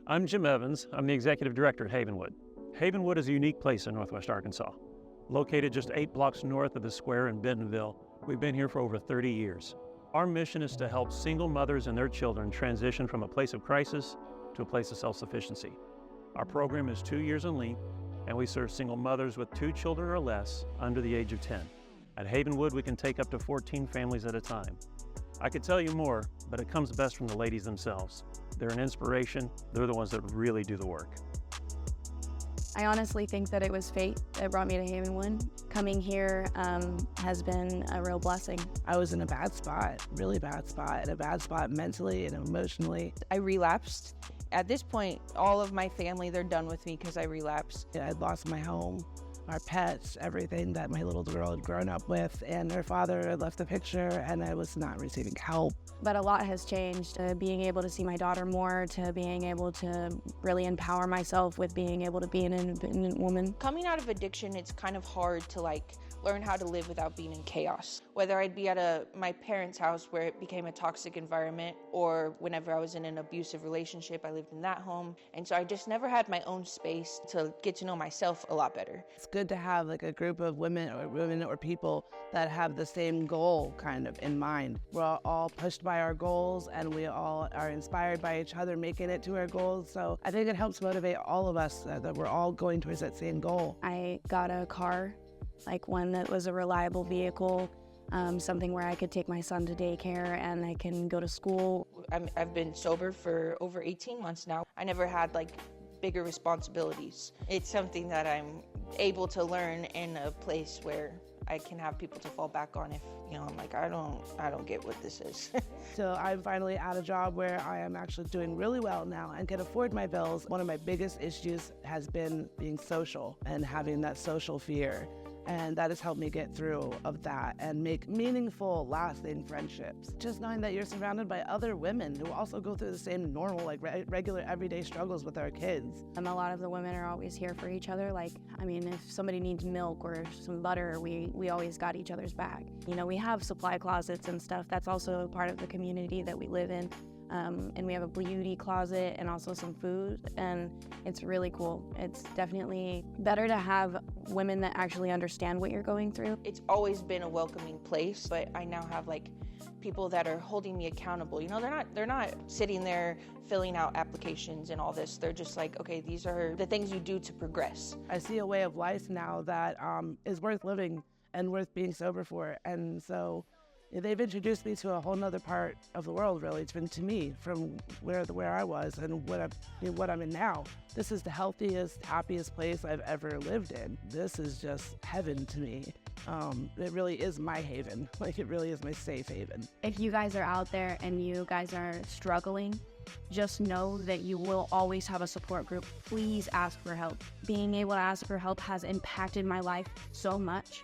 I'm Jim Evans. I'm the Executive Director at Havenwood. Havenwood is a unique place in Northwest Arkansas. Located just 8 blocks north of the square in Bentonville, we've been here for over 30 years. Our mission is to help single mothers and their children transition from a place of crisis to a place of self-sufficiency. Our program is 2 years in length, and we serve single mothers with 2 children or less under the age of 10. At Havenwood, we can take up to 14 families at a time. I could tell you more, but it comes best from the ladies themselves. They're an inspiration. They're the ones that really do the work. I honestly think that it was fate that brought me to Havenwood. Coming here has been a real blessing. I was in a bad spot, really bad spot, in a bad spot mentally and emotionally. I relapsed. At this point, all of my family, they're done with me because I relapsed. I'd lost my home, our pets, everything that my little girl had grown up with, and her father had left the picture, and I was not receiving help. But a lot has changed. Being able to see my daughter more, to being able to really empower myself with being able to be an independent woman. Coming out of addiction, it's kind of hard to learn how to live without being in chaos. Whether I'd be at my parents' house where it became a toxic environment, or whenever I was in an abusive relationship, I lived in that home. And so I just never had my own space to get to know myself a lot better. It's good to have a group of women or people that have the same goal kind of in mind. We're all pushed by our goals, and we all are inspired by each other making it to our goals. So I think it helps motivate all of us that we're all going towards that same goal. I got a car, like one that was a reliable vehicle, something where I could take my son to daycare and I can go to school. I've been sober for over 18 months now. I never had bigger responsibilities. It's something that I'm able to learn in a place where I can have people to fall back on if, I'm like, I don't get what this is. So I'm finally at a job where I am actually doing really well now and can afford my bills. One of my biggest issues has been being social and having that social fear. And that has helped me get through of that and make meaningful, lasting friendships. Just knowing that you're surrounded by other women who also go through the same normal, regular, everyday struggles with our kids. A lot of the women are always here for each other. If somebody needs milk or some butter, we always got each other's back. We have supply closets and stuff. That's also part of the community that we live in. And we have a beauty closet and also some food, and it's really cool. It's definitely better to have women that actually understand what you're going through. It's always been a welcoming place, but I now have people that are holding me accountable. They're not sitting there filling out applications and all this. They're just okay, these are the things you do to progress. I see a way of life now that is worth living and worth being sober for, and so they've introduced me to a whole nother part of the world, really. It's been to me from where I was and what I'm in now. This is the healthiest, happiest place I've ever lived in. This is just heaven to me. It really is my haven. It really is my safe haven. If you guys are out there and you guys are struggling, just know that you will always have a support group. Please ask for help. Being able to ask for help has impacted my life so much.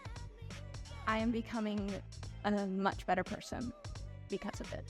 I am becoming a much better person because of it.